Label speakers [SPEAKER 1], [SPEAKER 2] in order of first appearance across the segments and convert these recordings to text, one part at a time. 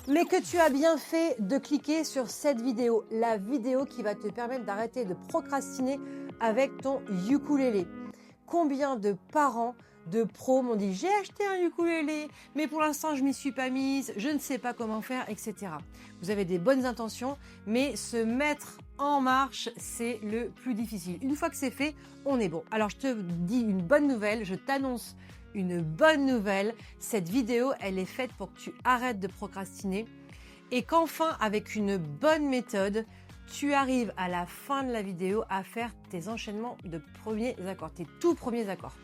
[SPEAKER 1] mais que tu as bien fait de cliquer sur cette vidéo, la vidéo qui va te permettre d'arrêter de procrastiner avec ton ukulélé. Combien de parents, de pros m'ont dit j'ai acheté un ukulélé, mais pour l'instant je m'y suis pas mise, je ne sais pas comment faire, etc. Vous avez des bonnes intentions, mais se mettre en marche, c'est le plus difficile. Une fois que c'est fait, on est bon. Alors je te dis une bonne nouvelle, je t'annonce une bonne nouvelle. Cette vidéo, elle est faite pour que tu arrêtes de procrastiner et qu'enfin, avec une bonne méthode, tu arrives à la fin de la vidéo à faire tes enchaînements de premiers accords, tes tout premiers accords.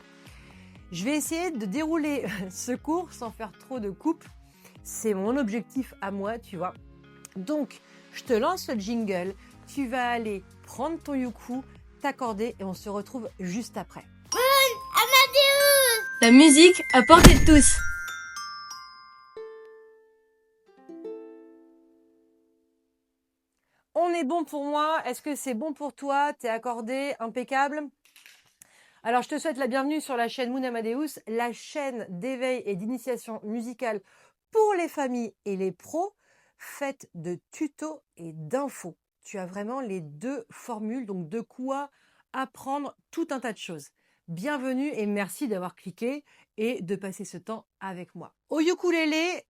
[SPEAKER 1] Je vais essayer de dérouler ce cours sans faire trop de coupes. C'est mon objectif à moi, tu vois. Donc, je te lance le jingle. Tu vas aller prendre ton yuku, t'accorder et on se retrouve juste après.
[SPEAKER 2] La musique à portée de tous.
[SPEAKER 1] On est bon pour moi. Est-ce que c'est bon pour toi? T'es accordé? Impeccable. Alors, je te souhaite la bienvenue sur la chaîne Moon Amadeus, la chaîne d'éveil et d'initiation musicale pour les familles et les pros, faite de tutos et d'infos. Tu as vraiment les deux formules, donc de quoi apprendre tout un tas de choses. Bienvenue et merci d'avoir cliqué et de passer ce temps avec moi. Au ukulélé,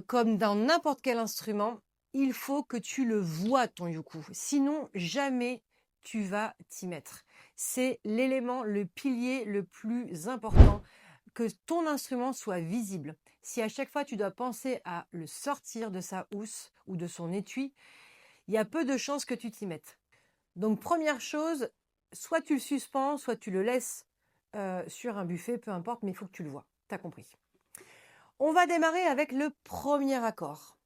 [SPEAKER 1] comme dans n'importe quel instrument, il faut que tu le vois ton yuku. Sinon, jamais tu vas t'y mettre. C'est l'élément, le pilier le plus important, que ton instrument soit visible. Si à chaque fois tu dois penser à le sortir de sa housse ou de son étui, il y a peu de chances que tu t'y mettes. Donc première chose, soit tu le suspends, soit tu le laisses sur un buffet, peu importe, mais il faut que tu le vois. T'as compris. On va démarrer avec le premier accord.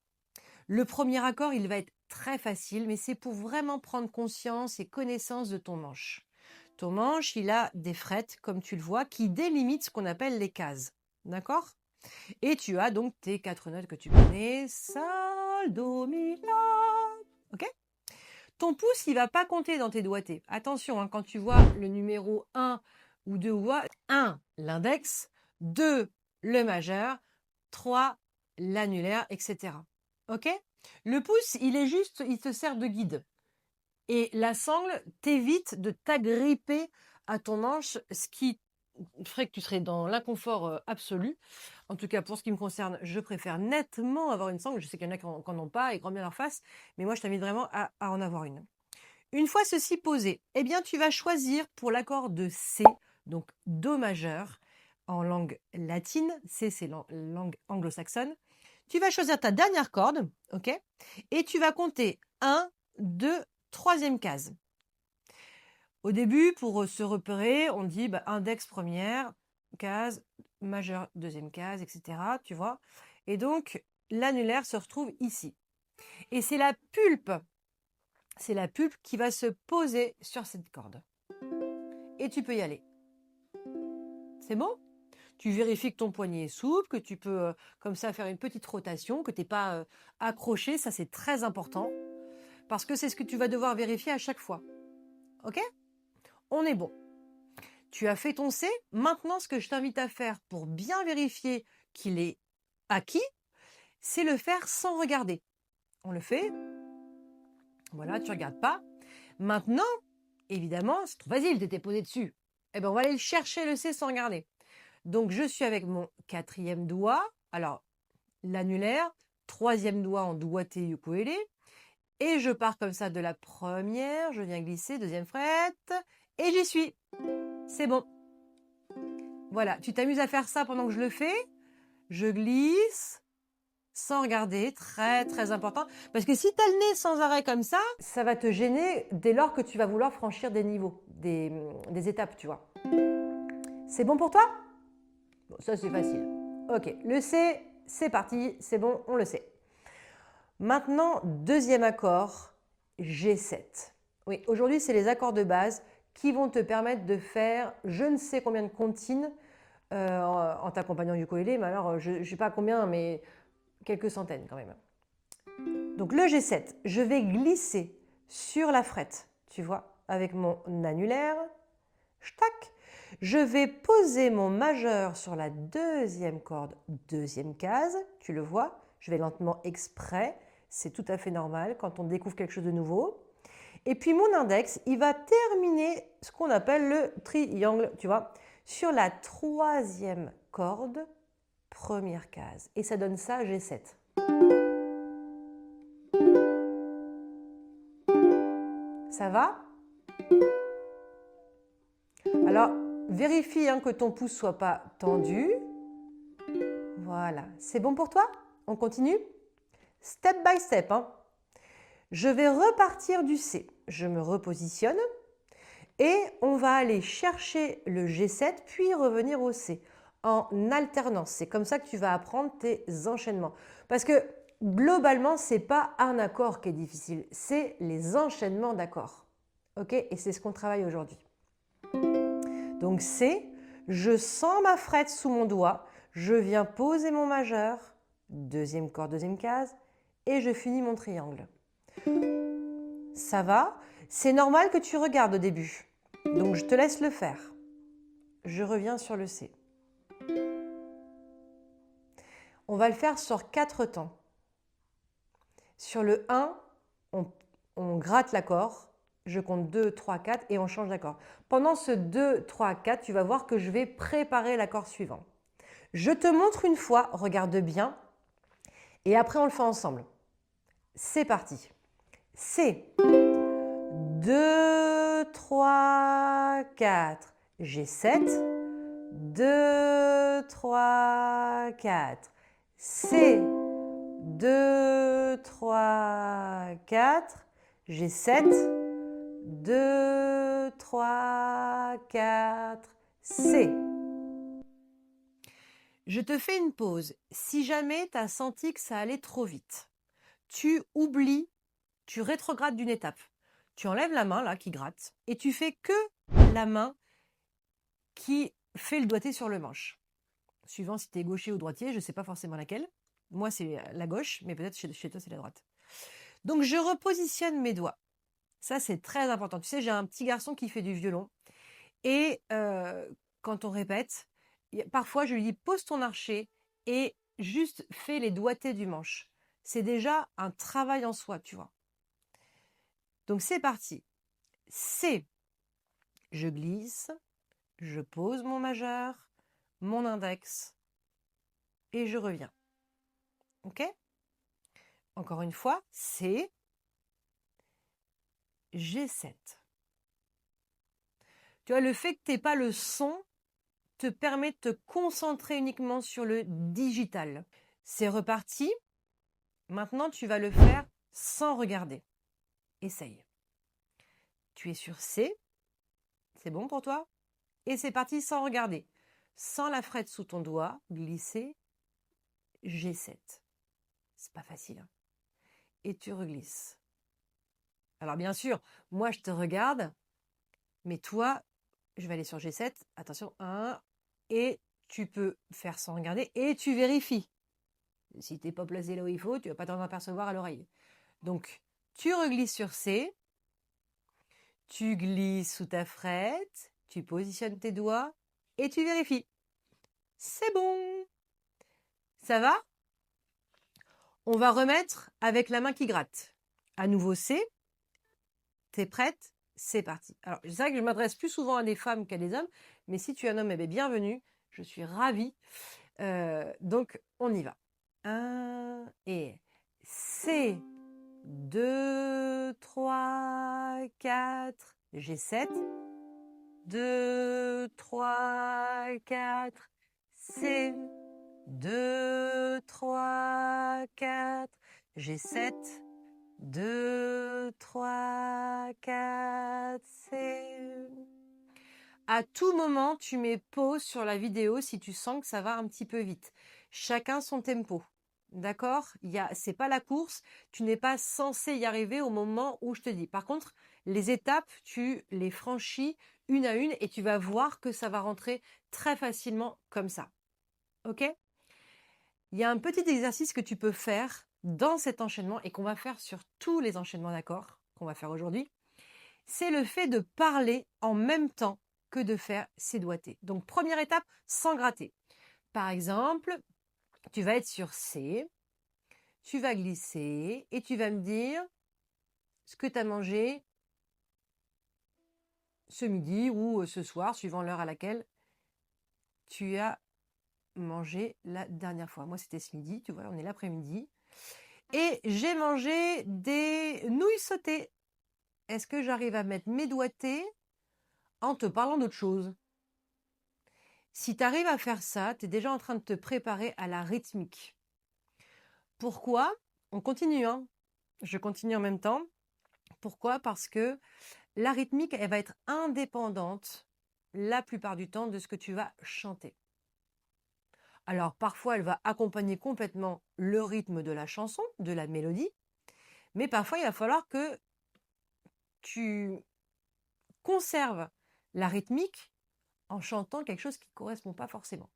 [SPEAKER 1] Le premier accord, il va être très facile, mais c'est pour vraiment prendre conscience et connaissance de ton manche. Ton manche, il a des frettes, comme tu le vois, qui délimitent ce qu'on appelle les cases. D'accord? Et tu as donc tes 4 notes que tu connais. Sol, Do, Mi, La. Ok? Ton pouce, il va pas compter dans tes doigtés. Attention, hein, quand tu vois le numéro 1 ou 2 ou 1, l'index, 2, le majeur, 3, l'annulaire, etc. Ok? Le pouce, il est juste, il te sert de guide. Et la sangle t'évite de t'agripper à ton manche, ce qui ferait que tu serais dans l'inconfort absolu. En tout cas, pour ce qui me concerne, je préfère nettement avoir une sangle. Je sais qu'il y en a qui n'en ont pas et grand bien leur face, mais moi, je t'invite vraiment à en avoir une. Une fois ceci posé, eh bien, tu vas choisir pour l'accord de C, donc Do majeur, en langue latine, C c'est langue anglo-saxonne. Tu vas choisir ta dernière corde, ok? Et tu vas compter 1, 2, troisième case. Au début, pour se repérer, on dit index première case, majeur deuxième case, etc. Tu vois? Et donc, l'annulaire se retrouve ici. Et c'est la pulpe qui va se poser sur cette corde. Et tu peux y aller. C'est bon? Tu vérifies que ton poignet est souple, que tu peux comme ça faire une petite rotation, que tu n'es pas accroché. Ça, c'est très important. Parce que c'est ce que tu vas devoir vérifier à chaque fois. Ok? On est bon. Tu as fait ton C. Maintenant, ce que je t'invite à faire pour bien vérifier qu'il est acquis, c'est le faire sans regarder. On le fait. Voilà, tu ne regardes pas. Maintenant, évidemment, c'est trop facile, tu étais posé dessus. Eh bien, on va aller le chercher le C sans regarder. Donc, je suis avec mon 4e doigt. Alors, l'annulaire, 3e doigt en doigté ukulélé. Et je pars comme ça de la première. Je viens glisser, 2e frette. Et j'y suis. C'est bon. Voilà, tu t'amuses à faire ça pendant que je le fais. Je glisse sans regarder, très très important. Parce que si tu as le nez sans arrêt comme ça va te gêner dès lors que tu vas vouloir franchir des niveaux, des étapes, tu vois. C'est bon pour toi? Bon, ça c'est facile. Ok, le C, c'est parti, c'est bon, on le sait. Maintenant, deuxième accord, G7. Oui, aujourd'hui, c'est les accords de base qui vont te permettre de faire je ne sais combien de comptines en t'accompagnant du ukulélé, mais alors je ne sais pas combien, mais quelques centaines quand même. Donc le G7, je vais glisser sur la frette, tu vois, avec mon annulaire. Tac. Je vais poser mon majeur sur la 2e corde, 2e case, tu le vois. Je vais lentement exprès. C'est tout à fait normal quand on découvre quelque chose de nouveau. Et puis mon index, il va terminer ce qu'on appelle le triangle, tu vois, sur la 3e corde, première case. Et ça donne ça, G7. Ça va? Alors, vérifie que ton pouce ne soit pas tendu. Voilà. C'est bon pour toi? On continue? Step by step. Je vais repartir du C. Je me repositionne et on va aller chercher le G7 puis revenir au C en alternance. C'est comme ça que tu vas apprendre tes enchaînements. Parce que globalement, ce n'est pas un accord qui est difficile, c'est les enchaînements d'accords. Ok? Et c'est ce qu'on travaille aujourd'hui. Donc C, je sens ma frette sous mon doigt, je viens poser mon majeur, 2e corde, 2e case, et je finis mon triangle. Ça va? C'est normal que tu regardes au début. Donc je te laisse le faire. Je reviens sur le C. On va le faire sur 4 temps. Sur le 1, on gratte l'accord. Je compte 2, 3, 4 et on change d'accord. Pendant ce 2, 3, 4, tu vas voir que je vais préparer l'accord suivant. Je te montre une fois, regarde bien, et après on le fait ensemble. C'est parti. C. 2, 3, 4. G7. 2, 3, 4. C. 2, 3, 4. G7. 2, 3, 4. C. Je te fais une pause. Si jamais tu as senti que ça allait trop vite, tu oublies, tu rétrogrades d'une étape. Tu enlèves la main là qui gratte et tu fais que la main qui fait le doigté sur le manche. Suivant si tu es gaucher ou droitier, je ne sais pas forcément laquelle. Moi, c'est la gauche, mais peut-être chez toi, c'est la droite. Donc, je repositionne mes doigts. Ça, c'est très important. Tu sais, j'ai un petit garçon qui fait du violon. Et quand on répète, parfois, je lui dis, pose ton archet et juste fais les doigtés du manche. C'est déjà un travail en soi, tu vois. Donc, c'est parti. C. Je glisse, je pose mon majeur, mon index et je reviens. OK? Encore une fois, C. G7. Tu vois, le fait que tu n'aies pas le son te permet de te concentrer uniquement sur le digital. C'est reparti. Maintenant, tu vas le faire sans regarder. Essaye. Tu es sur C. C'est bon pour toi? Et c'est parti sans regarder. Sans la frette sous ton doigt, glisser G7. C'est pas facile. Et tu reglisses. Alors bien sûr, moi je te regarde, mais toi, je vais aller sur G7. Attention, 1. Et tu peux faire sans regarder et tu vérifies. Si tu n'es pas placé là où il faut, tu ne vas pas t'en apercevoir à l'oreille. Donc, tu reglisses sur C. Tu glisses sous ta frette. Tu positionnes tes doigts et tu vérifies. C'est bon. Ça va? On va remettre avec la main qui gratte. À nouveau C. T'es prête? C'est parti. Alors, c'est vrai que je m'adresse plus souvent à des femmes qu'à des hommes, mais si tu es un homme, bienvenue. Je suis ravie. Donc, on y va. 1 et C. 2, 3, 4. G7. 2, 3, 4. C. 2, 3, 4. G7. 2, 3, 4, C. À tout moment, tu mets pause sur la vidéo si tu sens que ça va un petit peu vite. Chacun son tempo. D'accord? C'est pas la course. Tu n'es pas censé y arriver au moment où je te dis. Par contre, les étapes, tu les franchis une à une et tu vas voir que ça va rentrer très facilement comme ça. OK? Il y a un petit exercice que tu peux faire dans cet enchaînement et qu'on va faire sur tous les enchaînements d'accords qu'on va faire aujourd'hui. C'est le fait de parler en même temps que de faire ces doigtés. Donc, première étape, sans gratter. Par exemple, tu vas être sur C. tu vas glisser et tu vas me dire ce que tu as mangé ce midi ou ce soir, suivant l'heure à laquelle tu as mangé la dernière fois. Moi, c'était ce midi, tu vois, on est l'après-midi. Et j'ai mangé des nouilles sautées. Est-ce que j'arrive à mettre mes doigtés en te parlant d'autre chose? Si tu arrives à faire ça, tu es déjà en train de te préparer à la rythmique. Pourquoi? On continue, hein? Je continue en même temps. Pourquoi? Parce que la rythmique, elle va être indépendante la plupart du temps de ce que tu vas chanter. Alors parfois, elle va accompagner complètement le rythme de la chanson, de la mélodie, mais parfois, il va falloir que tu conserves la rythmique en chantant quelque chose qui ne correspond pas forcément.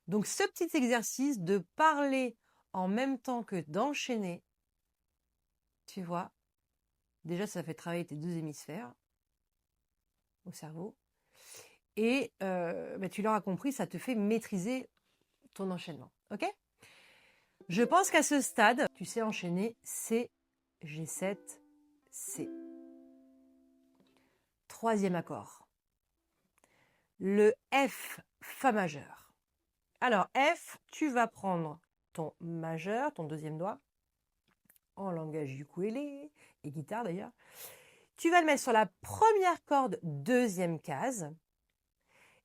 [SPEAKER 1] Donc ce petit exercice de parler en même temps que d'enchaîner, tu vois, déjà ça fait travailler tes deux hémisphères au cerveau. Et tu l'auras compris, ça te fait maîtriser ton enchaînement. Ok? Je pense qu'à ce stade, tu sais enchaîner C, G7, C. Troisième accord. Le F, Fa majeur. Alors F, tu vas prendre ton majeur, ton deuxième doigt, en langage ukulélé et guitare d'ailleurs. Tu vas le mettre sur la première corde, deuxième case.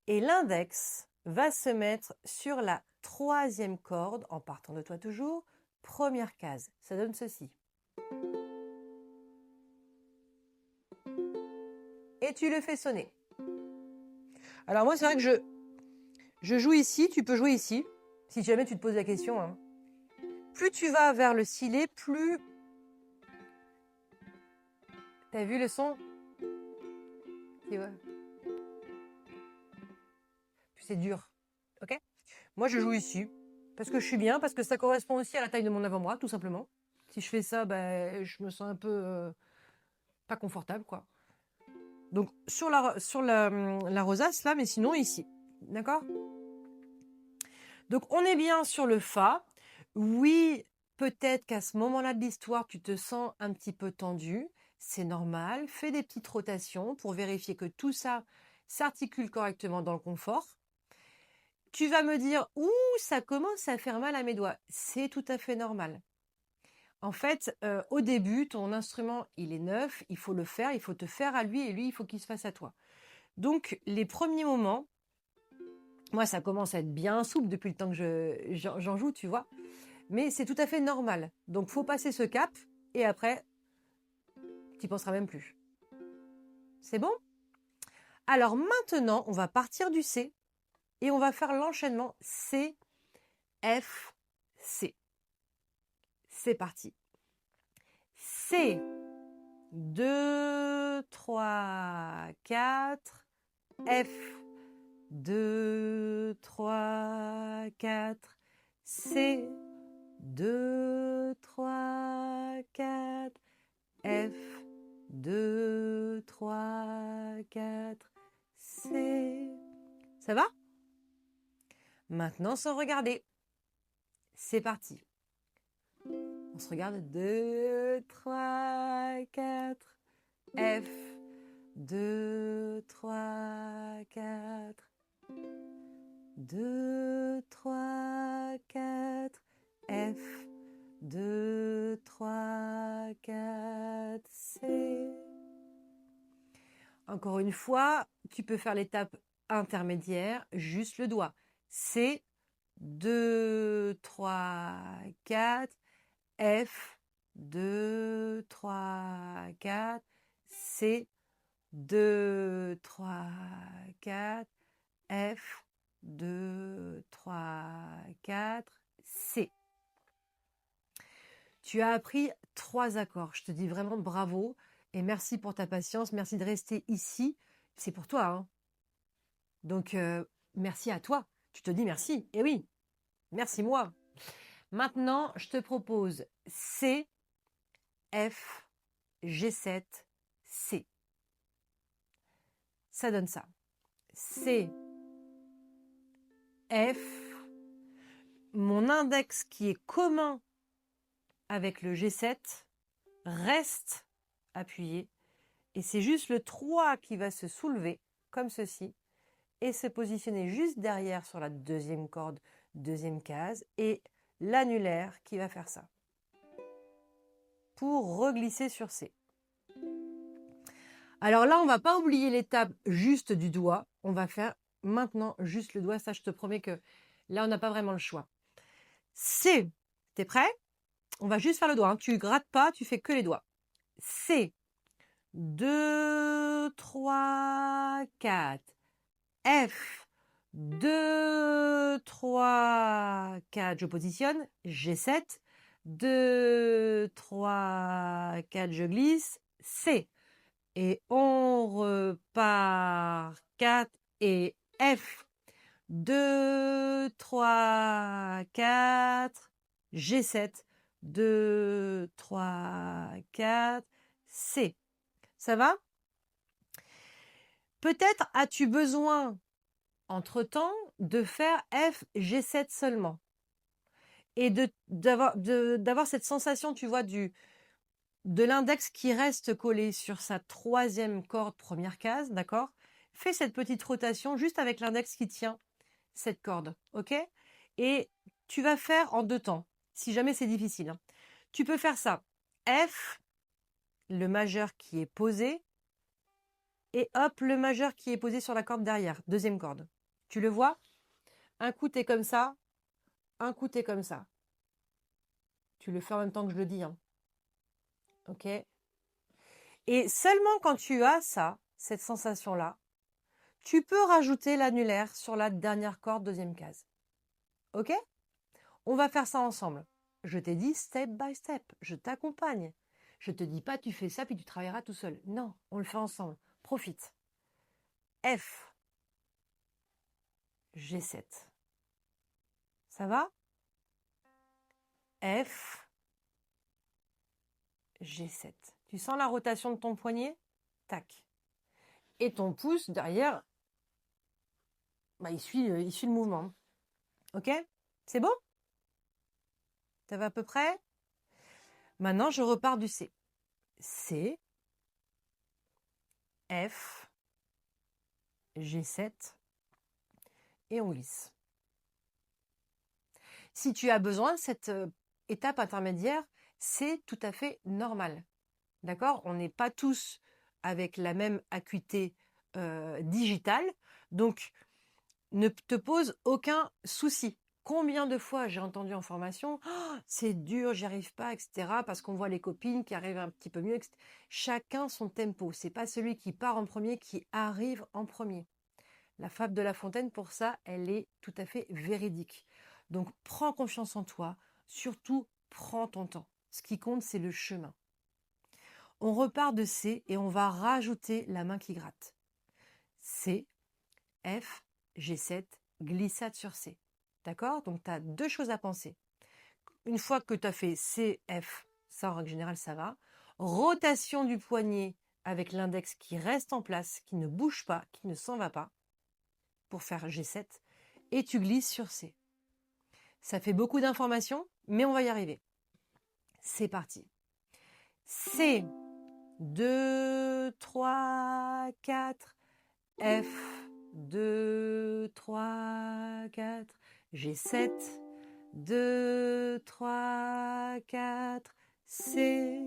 [SPEAKER 1] Et l'index va se mettre sur la troisième corde, en partant de toi toujours, première case. Ça donne ceci. Et tu le fais sonner. Alors moi, c'est vrai que je joue ici, tu peux jouer ici, si jamais tu te poses la question. Hein. Plus tu vas vers le silet, plus... T'as vu le son? Tu vois? Plus c'est dur. Ok? Moi, je joue ici, parce que je suis bien, parce que ça correspond aussi à la taille de mon avant-bras, tout simplement. Si je fais ça, je me sens un peu pas confortable, quoi. Donc, sur la rosace, là, mais sinon, ici. D'accord? Donc, on est bien sur le Fa. Oui, peut-être qu'à ce moment-là de l'histoire, tu te sens un petit peu tendu. C'est normal. Fais des petites rotations pour vérifier que tout ça s'articule correctement dans le confort. Tu vas me dire, ouh, ça commence à faire mal à mes doigts. C'est tout à fait normal. En fait, au début, ton instrument, il est neuf, il faut le faire, il faut te faire à lui et lui, il faut qu'il se fasse à toi. Donc, les premiers moments, moi, ça commence à être bien souple depuis le temps que j'en joue, tu vois. Mais c'est tout à fait normal. Donc, faut passer ce cap et après, tu n'y penseras même plus. C'est bon? Alors maintenant, on va partir du C et on va faire l'enchaînement C, F, C. C'est parti. C, 2, 3, 4. F, 2, 3, 4. C, 2, 3, 4. F, 2, 3, 4. C. Ça va? Maintenant, sans regarder. C'est parti. On se regarde. 2, 3, 4. F, 2, 3, 4. 2, 3, 4. F, 2, 3, 4. C. Encore une fois, tu peux faire l'étape intermédiaire, juste le doigt. C, 2, 3, 4. F, 2, 3, 4. C, 2, 3, 4. F, 2, 3, 4. C. Tu as appris 3 accords. Je te dis vraiment bravo et merci pour ta patience. Merci de rester ici. C'est pour toi. Hein. Donc, merci à toi. Tu te dis merci. Eh oui, merci moi. Maintenant, je te propose C, F, G7, C. Ça donne ça. C, F. Mon index qui est commun avec le G7 reste appuyé et c'est juste le 3 qui va se soulever comme ceci et se positionner juste derrière sur la deuxième corde, deuxième case et l'annulaire qui va faire ça pour reglisser sur C. Alors là, on va pas oublier l'étape juste du doigt. On va faire maintenant juste le doigt. Ça, je te promets que là, on n'a pas vraiment le choix. C. T'es prêt? On va juste faire le doigt. Hein. Tu grattes pas, tu fais que les doigts. C. 2, 3, 4. F. 2, 3, 4. Je positionne. G7. 2, 3, 4. Je glisse. C. Et on repart 4 et F. 2, 3, 4. G7. 2, 3, 4. C. Ça va? Peut-être as-tu besoin, entre-temps, de faire F, G7 seulement. Et d'avoir cette sensation, tu vois, de l'index qui reste collé sur sa troisième corde, première case, d'accord? Fais cette petite rotation juste avec l'index qui tient cette corde, ok? Et tu vas faire en 2 temps, si jamais c'est difficile. Hein. Tu peux faire ça. F, le majeur qui est posé, et hop, le majeur qui est posé sur la corde derrière, deuxième corde. Tu le vois? Un coup, t'es comme ça, un coup, t'es comme ça. Tu le fais en même temps que je le dis. Hein. Ok? Et seulement quand tu as ça, cette sensation-là, tu peux rajouter l'annulaire sur la dernière corde, deuxième case. Ok? On va faire ça ensemble. Je t'ai dit step by step. Je t'accompagne. Je te dis pas tu fais ça puis tu travailleras tout seul. Non, on le fait ensemble. Profite. F. G7. Ça va? F. G7. Tu sens la rotation de ton poignet? Tac. Et ton pouce derrière, bah, il suit le mouvement. Ok? C'est bon? Ça va à peu près? Maintenant, je repars du C. C, F, G7 et on glisse. Si tu as besoin de cette étape intermédiaire, c'est tout à fait normal. D'accord? On n'est pas tous avec la même acuité digitale, donc ne te pose aucun souci. Combien de fois j'ai entendu en formation, oh, c'est dur, j'y arrive pas, etc. Parce qu'on voit les copines qui arrivent un petit peu mieux, etc. Chacun son tempo. C'est pas celui qui part en premier qui arrive en premier. La fable de La Fontaine, pour ça, elle est tout à fait véridique. Donc, prends confiance en toi. Surtout, prends ton temps. Ce qui compte, c'est le chemin. On repart de C et on va rajouter la main qui gratte. C, F, G7, glissade sur C. D'accord? Donc, tu as 2 choses à penser. Une fois que tu as fait C, F, ça en règle générale, ça va. Rotation du poignet avec l'index qui reste en place, qui ne bouge pas, qui ne s'en va pas, pour faire G7. Et tu glisses sur C. Ça fait beaucoup d'informations, mais on va y arriver. C'est parti. C, 2, 3, 4, F, 2, 3, 4, G7, 2, 3, 4, C,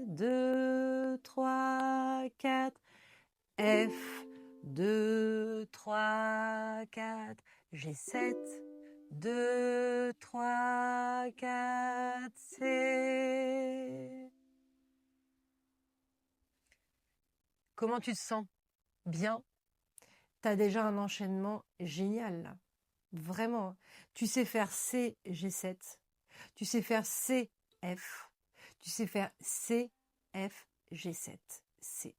[SPEAKER 1] 2, 3, 4, F, 2, 3, 4, G7, 2, 3, 4, C. Comment tu te sens? Bien? Tu as déjà un enchaînement génial là. Vraiment. Tu sais faire C, G7. Tu sais faire C, F. Tu sais faire C, F, G7, C.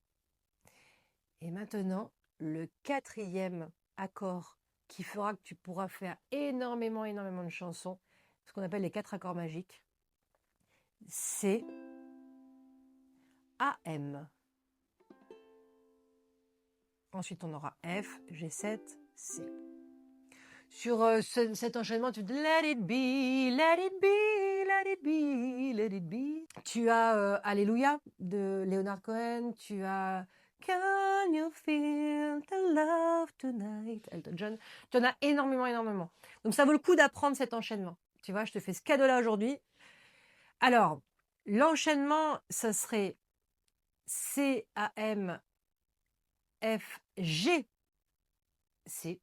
[SPEAKER 1] Et maintenant, le 4e accord qui fera que tu pourras faire énormément de chansons, ce qu'on appelle les 4 accords magiques, c'est AM. Ensuite, on aura F, G7, C. Sur cet enchaînement, tu dis let it be, let it be, let it be. Tu as Alléluia de Leonard Cohen. Tu as Can you feel the love tonight, Elton John. Tu en as énormément, énormément. Donc ça vaut le coup d'apprendre cet enchaînement. Tu vois, je te fais ce cadeau-là aujourd'hui. Alors, l'enchaînement, ça serait C, A, M, F, G, C.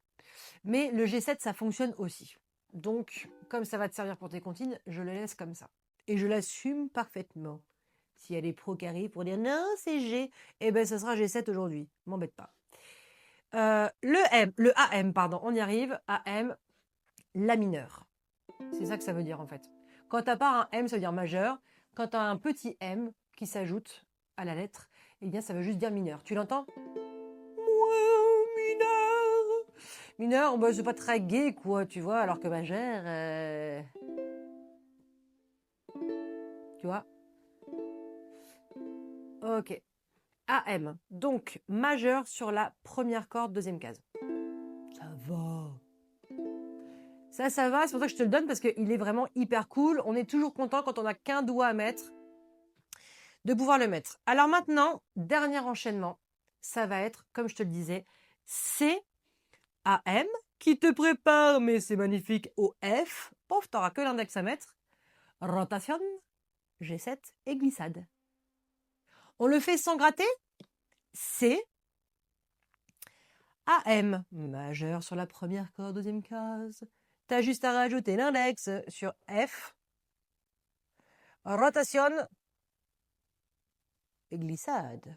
[SPEAKER 1] Mais le G7, ça fonctionne aussi. Donc, comme ça va te servir pour tes comptines, je le laisse comme ça. Et je l'assume parfaitement. Si elle est pro qui arrive pour dire non, c'est G, eh ben ça sera G7 aujourd'hui. M'embête pas. Le AM, pardon, on y arrive. AM, La mineur. C'est ça que ça veut dire en fait. Quand t'as pas un M, ça veut dire majeur. Quand tu as un petit M qui s'ajoute à la lettre, eh bien ça veut juste dire mineur. Tu l'entends? Mineur. Mineur, bah, c'est pas très gai quoi, tu vois, alors que majeur, tu vois. Ok. AM. Donc majeur sur la première corde, deuxième case. Ça va. Ça va, c'est pour ça que je te le donne parce qu'il est vraiment hyper cool. On est toujours content quand on n'a qu'un doigt à mettre de pouvoir le mettre. Alors maintenant, dernier enchaînement, ça va être, comme je te le disais, C, A, M, qui te prépare, mais c'est magnifique, au F. Pof, t'auras que l'index à mettre. Rotation, G7 et glissade. On le fait sans gratter. C, A, M, majeur sur la première corde, deuxième case. T'as juste à rajouter l'index sur F. Rotation et glissade.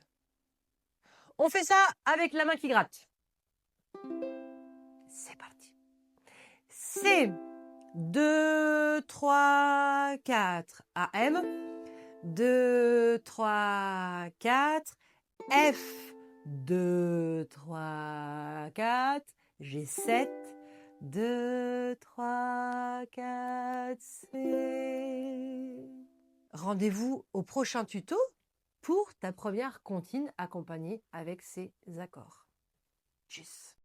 [SPEAKER 1] On fait ça avec la main qui gratte. C'est parti. C, 2, 3, 4. AM, 2, 3, 4. F, 2, 3, 4. G7, 2, 3, 4, C. Rendez-vous au prochain tuto pour ta première comptine accompagnée avec ces accords. Tchuss.